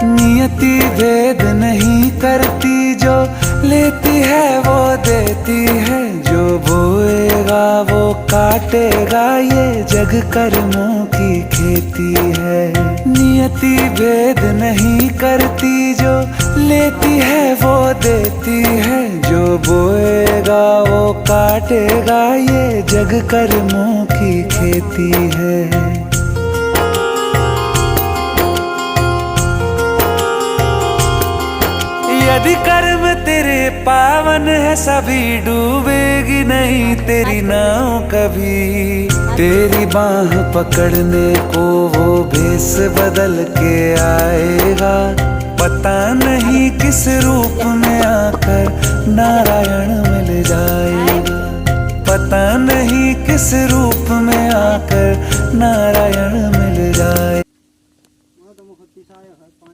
नियति भेद नहीं करती, जो लेती है वो देती है, जो बोएगा वो काटेगा, ये जग कर्मों की खेती है। नियति भेद नहीं करती, जो लेती है वो देती है, जो बोएगा वो काटेगा, ये जग कर्मों की खेती है। यदि कर्म तेरे पावन है, सभी डूबेगी नहीं तेरी नाव कभी। तेरी बाह पकड़ने को वो भेष बदल के आएगा, पता नहीं किस रूप में आकर नारायण मिल जाएगा। पता नहीं किस रूप में आकर नारायण मिल जाएगा।